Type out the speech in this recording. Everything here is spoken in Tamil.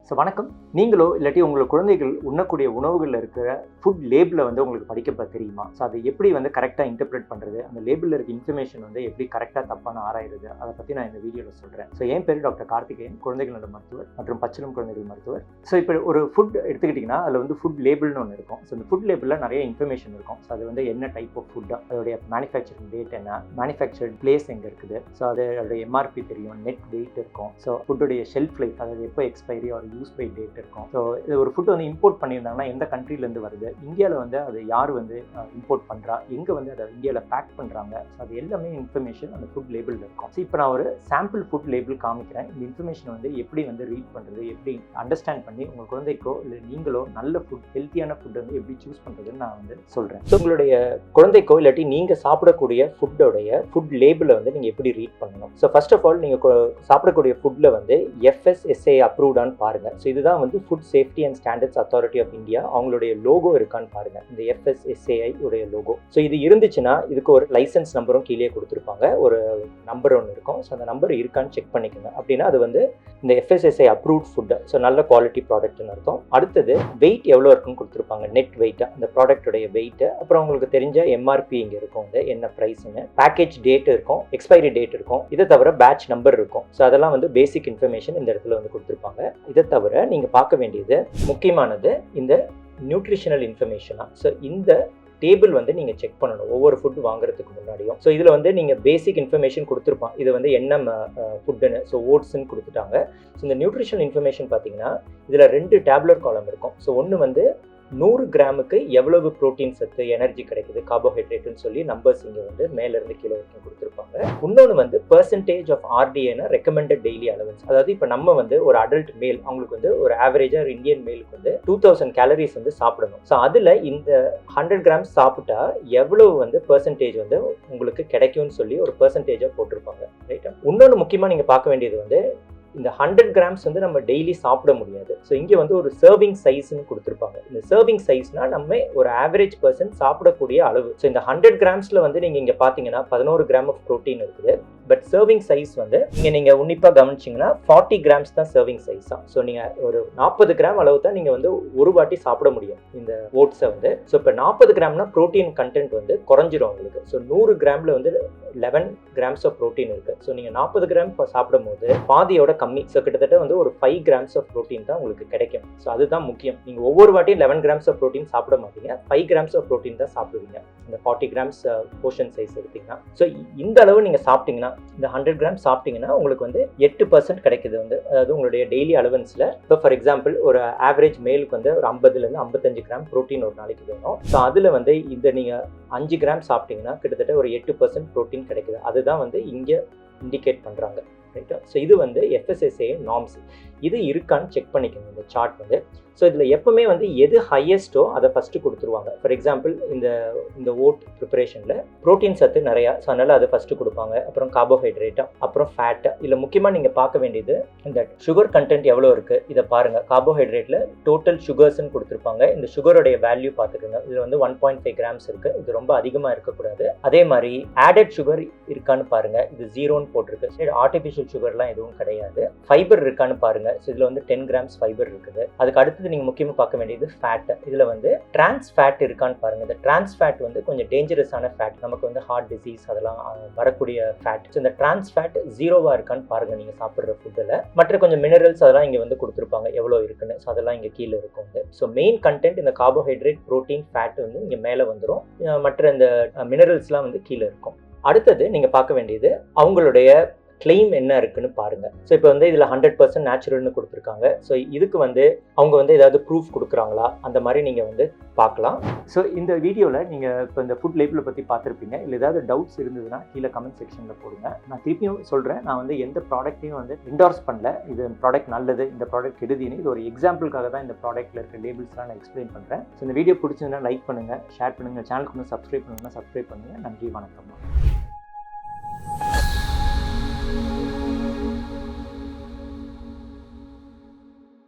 ஸோ வணக்கம். நீங்களோ இல்லாட்டி உங்கள் குழந்தைகள் உண்ணக்கூடிய உணவுகளில் இருக்கிற ஃபுட் லேபிளை வந்து உங்களுக்கு படிக்க தெரியுமா? ஸோ அதை எப்படி வந்து கரெக்டாக இன்டர்பிரேட் பண்ணுறது, அந்த லேபிளில் இருக்க இன்ஃபர்மேஷன் வந்து எப்படி கரெக்டாக தப்பான ஆராயிறது, அதை பற்றி நான் இந்த வீடியோவில் சொல்கிறேன். ஸோ என் பேர் டாக்டர் கார்த்திகேயன், குழந்தைகள் நல மருத்துவர் மற்றும் பச்சிளம் குழந்தைகள் மருத்துவர். ஸோ இப்போ ஒரு ஃபுட் எடுத்துக்கிட்டிங்கன்னா அதில் வந்து ஃபுட் லேபிள்னு ஒன்று இருக்கும். ஸோ இந்த ஃபுட் லேபிளில் நிறைய இன்ஃபர்மேஷன் இருக்கும். ஸோ அது வந்து என்ன டைப் ஆஃப் ஃபுட், அதோடைய மேனுஃபேக்சரிங் டேட் என்ன, மேனுஃபேக்சர்ட் பிளேஸ் எங்கே இருக்குது, ஸோ அதோடைய எம்ஆர்பி தெரியும், நெட் வெயிட் இருக்கும், ஸோ ஃபுட்டுடைய ஷெல்ஃப் லைஃப், அதாவது எப்போ எக்ஸ்பைரி ஒரு யூஸ் பை டேட் இருக்கும். ஸோ இது ஒரு ஃபுட் வந்து இம்போர்ட் பண்ணியிருந்தாங்கன்னா எந்த கண்ட்ரிலேருந்து வருது, இந்தியாவில் வந்து அது யார் வந்து இம்போர்ட் பண்ணுறா, எங்கே வந்து அதை இந்தியாவில் பேக் பண்ணுறாங்க, ஸோ அது எல்லாமே இன்ஃபர்மேஷன் அந்த ஃபுட் லேபிளில் இருக்கும். ஸோ இப்போ நான் ஒரு சாம்பிள் ஃபுட் லேபிள் காமிக்கிறேன். இந்த இன்ஃபர்மேஷன் வந்து எப்படி வந்து ரீட் பண்ணுறது, எப்படி அண்டர்ஸ்டாண்ட் பண்ணி உங்கள் குழந்தைக்கோ இல்லை நீங்களோ நல்ல ஃபுட், ஹெல்த்தியான ஃபுட் வந்து எப்படி சூஸ் பண்ணுறதுன்னு நான் வந்து சொல்கிறேன். ஸோ உங்களுடைய குழந்தைக்கோ இல்லாட்டி நீங்கள் சாப்பிடக்கூடிய ஃபுட்டோடைய ஃபுட் லேபிளை வந்து நீங்கள் எப்படி ரீட் பண்ணணும். ஸோ ஃபர்ஸ்ட் ஆஃப் ஆல் நீங்கள் சாப்பிடக்கூடிய ஃபுட்டில் வந்து FSSAI அப்ரூவ்டான்னு பாருங்கள். ஸோ இதுதான் வந்து food safety and standards authority of India, அவங்களுடைய லோகோ இருக்கான்னு பாருங்கள், இந்த FSSAI உடைய லோகோ. ஸோ இது இருந்துச்சுன்னா இதுக்கு ஒரு லைசன்ஸ் நம்பரும் கீழே கொடுத்துருப்பாங்க, ஒரு நம்பர் ஒன்று இருக்கும். ஸோ அந்த நம்பர் இருக்கான்னு செக் பண்ணிக்கோங்க. அப்படின்னா அது வந்து இந்த FSSAI அப்ரூவ்ட் ஃபுட்டு, ஸோ நல்ல குவாலிட்டி ப்ராடக்ட்னு அர்த்தம். அடுத்தது வெயிட் எவ்வளோ இருக்குன்னு கொடுத்துருப்பாங்க, நெட் வெயிட், அந்த ப்ராடக்டோடைய வெயிட், அப்புறம் உங்களுக்கு தெரிஞ்ச MRP இங்கே இருக்கும், வந்து என்ன ப்ரைஸுன்னு, பேக்கேஜ் டேட் இருக்கும், எக்ஸ்பைரி டேட் இருக்கும், இதை தவிர பேட்ச் நம்பர் இருக்கும். ஸோ அதெல்லாம் வந்து பேசிக் இன்ஃபர்மேஷன் இந்த இடத்துல வந்து கொடுத்துருப்பாங்க. இதை தவிர நீங்கள் பார்க்க வேண்டியது முக்கியமானது இந்த நியூட்ரிஷனல் இன்ஃபர்மேஷனா. ஸோ இந்த டேபிள் வந்து நீங்கள் செக் பண்ணணும் ஒவ்வொரு ஃபுட் வாங்குறதுக்கு முன்னாடியும். ஸோ இதில் வந்து நீங்கள் பேசிக் இன்ஃபர்மேஷன் கொடுத்துருப்பான், இது வந்து என்ன ஃபுட்டுன்னு. ஸோ ஓட்ஸ்ன்னு கொடுத்துட்டாங்க. ஸோ இந்த நியூட்ரிஷனல் இன்ஃபர்மேஷன் பார்த்தீங்கன்னா இதில் 2 டேப்லெட் காலம் இருக்கும். ஸோ ஒன்று வந்து 100 கிராமுக்கு எவ்வளவு ப்ரோட்டீன் சத்து, எனர்ஜி கிடைக்குது, கார்போஹைட்ரேட்னு சொல்லி நம்பர்ஸ் இங்கே வந்து மேலேருந்து கீழே வரைக்கும் கொடுத்துருப்பாங்க. இன்னொன்று வந்து percentage of RDA, recommended daily allowance. அதாவது இப்போ நம்ம வந்து ஒரு அடல்ட் மேல், அவங்களுக்கு வந்து ஒரு ஆவரேஜாக ஒரு இந்தியன் மேலுக்கு வந்து 2000 கேலரிஸ் வந்து சாப்பிடணும். ஸோ அதில் இந்த 100 கிராம்ஸ் சாப்பிட்டா எவ்வளவு வந்து பெர்சன்டேஜ் வந்து உங்களுக்கு கிடைக்கும்னு சொல்லி ஒரு பெர்சன்டேஜாக போட்டிருப்பாங்க, ரைட்டா. இன்னொன்று முக்கியமாக நீங்கள் பார்க்க வேண்டியது வந்து இந்த 100 கிராம்ஸ் வந்து நம்ம டெய்லி சாப்பிட முடியாது. ஸோ இங்கே வந்து ஒரு சர்விங் சைஸ்ன்னு கொடுத்துருப்பாங்க. இந்த சர்விங் சைஸ்னா நம்ம ஒரு ஆவரேஜ் பர்சன் சாப்பிடக்கூடிய அளவு. ஸோ இந்த 100 கிராம்ஸில் வந்து நீங்கள் இங்கே பார்த்தீங்கன்னா 11 கிராம் ஆஃப் ப்ரோட்டீன் இருக்குது. பட் சர்விங் சைஸ் வந்து நீங்கள் உன்னிப்பாக கவனிச்சிங்கன்னா 40 கிராம்ஸ் தான் சர்விங் சைஸ் தான். ஸோ நீங்கள் ஒரு 40 கிராம் அளவு தான் நீங்கள் வந்து ஒரு வாட்டி சாப்பிட முடியும் இந்த ஓட்ஸை வந்து. ஸோ இப்போ 40 கிராம்னா ப்ரோட்டீன் கண்டென்ட் வந்து குறைஞ்சிரும் உங்களுக்கு. ஸோ 100 கிராமில் வந்து 11 கிராம்ஸ் ஆஃப் ப்ரோட்டீன் இருக்குது. ஸோ நீங்கள் 40 கிராம் சாப்பிடும் போது பாதியோட கம்மி. ஸோ கிட்டத்தட்ட வந்து ஒரு 5 கிராம்ஸ் ஆஃப் ப்ரோட்டீன் தான் உங்களுக்கு கிடைக்கும். ஸோ அதுதான் முக்கியம். நீங்கள் ஒவ்வொரு வாட்டியும் 11 கிராம்ஸ் ஆஃப் ப்ரோட்டீன் சாப்பிட மாட்டீங்க, 5 கிராம்ஸ் ஆஃப் ப்ரோட்டீன் தான் சாப்பிடுவீங்க இந்த 40 கிராம்ஸ் போர்ஷன் சைஸ் எடுத்தீங்கன்னா. ஸோ இந்த அளவு நீங்கள் சாப்பிட்டீங்கன்னா, இந்த 100 கிராம் சாப்பிட்டீங்கன்னா உங்களுக்கு வந்து 8% கிடைக்குது வந்து, அதாவது உங்களுடைய டெய்லி அலவன்ஸில். இப்போ ஃபார் எக்ஸாம்பிள் ஒரு ஆவரேஜ் மேலுக்கு வந்து ஒரு 50லேருந்து 55 கிராம் ப்ரோட்டீன் ஒரு நாளைக்கு வேணும். ஸோ அதில் வந்து இந்த நீங்கள் 5 கிராம் சாப்பிட்டீங்கன்னா கிட்டத்தட்ட ஒரு 8% ப்ரோட்டீன் கிடைக்குது. அதுதான் வந்து இங்கே இண்டிகேட் பண்ணுறாங்க, ரைட்டா. ஸோ இது வந்து FSSAI நார்ம்ஸ். இது இருக்கான்னு செக் பண்ணிக்கணும் இந்த சார்ட் வந்து. ஸோ இதில் எப்பவுமே வந்து எது ஹையஸ்ட்டோ அதை ஃபஸ்ட்டு கொடுத்துருவாங்க. ஃபார் எக்ஸாம்பிள் இந்த ஓட் ப்ரிப்பரேஷனில் ப்ரோட்டீன் சத்து நிறையா, ஸோ அதனால் அதை ஃபஸ்ட்டு கொடுப்பாங்க. அப்புறம் கார்போஹைட்ரேட்டா, அப்புறம் ஃபேட்டு. இதில் முக்கியமாக நீங்கள் பார்க்க வேண்டியது இந்த சுகர் கண்டென்ட் எவ்வளோ இருக்குது இதை பாருங்கள். கார்போஹைட்ரேட்டில் டோட்டல் சுகர்ஸ்ன்னு கொடுத்துருப்பாங்க. இந்த சுகரோடைய வேல்யூ பார்த்துக்கோங்க. இதில் வந்து 1.5 கிராம்ஸ் இருக்குது. இது ரொம்ப அதிகமாக இருக்கக்கூடாது. அதே மாதிரி ஆடட் சுகர் இருக்கான்னு பாருங்கள். இது 0ன்னு போட்டிருக்கு. சரி, ஆர்டிஃபிஷியல் சுகர்லாம் எதுவும் கிடையாது. ஃபைபர் இருக்கான்னு பாருங்கள். ஸோ இதில் வந்து 10 கிராம்ஸ் ஃபைபர் இருக்குது. அதுக்கு அடுத்தது நீங்கள் முக்கியமாக பார்க்க வேண்டியது ஃபேட். இதில் வந்து டிரான்ஸ் ஃபேட் இருக்கான்னு பாருங்கள். இந்த டிரான்ஸ் ஃபேட் வந்து கொஞ்சம் டேஞ்சரஸான ஃபேட், நமக்கு வந்து ஹார்ட் டிசீஸ் அதெல்லாம் வரக்கூடிய ஃபேட். ஸோ இந்த டிரான்ஸ் ஃபேட் 0வா இருக்கான்னு பாருங்கள் நீங்கள் சாப்பிட்ற ஃபுட்டில். மற்ற கொஞ்சம் மினரல்ஸ் அதெல்லாம் இங்கே வந்து கொடுத்துருப்பாங்க எவ்வளோ இருக்குன்னு. ஸோ அதெல்லாம் இங்கே கீழே இருக்கும் வந்து. ஸோ மெயின் கண்டென்ட் இந்த கார்போஹைட்ரேட், ப்ரோட்டீன், ஃபேட் வந்து இங்கே மேலே வந்துடும். மற்ற இந்த மினரல்ஸ்லாம் வந்து கீழே இருக்கும். அடுத்தது நீங்கள் பார்க்க வேண்டியது அவங்களுடைய கிளைம் என்ன இருக்குன்னு பாருங்க. ஸோ இப்போ வந்து இதில் 100% நேச்சுரல்னு கொடுத்துருக்காங்க. ஸோ இதுக்கு வந்து அவங்க வந்து ஏதாவது ப்ரூஃப் கொடுக்குறாங்களா, அந்த மாதிரி நீங்கள் வந்து பார்க்கலாம். ஸோ இந்த வீடியோவில் நீங்கள் இப்போ இந்த ஃபுட் லேபிளை பற்றி பார்த்துருப்பீங்க. இல்லை ஏதாவது டவுட்ஸ் இருந்ததுன்னா கீழே கமெண்ட் செக்ஷனில் போடுங்க. நான் திருப்பியும் சொல்கிறேன், நான் வந்து எந்த ப்ராடக்ட்டையும் வந்து என்டார்ஸ் பண்ணல. இது ப்ராடக்ட் நல்லது, இந்த ப்ராடக்ட் கெடுதின்னு. இது ஒரு எக்ஸாம்பிளுக்காக தான் இந்த ப்ராடக்ட்டில் இருக்க லேபிள்ஸ்லாம் நான் எக்ஸ்பிளைன் பண்ணுறேன். ஸோ இந்த வீடியோ பிடிச்சதுன்னா லைக் பண்ணுங்கள், ஷேர் பண்ணுங்கள், சேனலுக்கு வந்து சப்ஸ்கிரைப் பண்ணுங்கன்னா சப்ஸ்கிரைப் பண்ணுங்கள். நன்றி, வணக்கம்.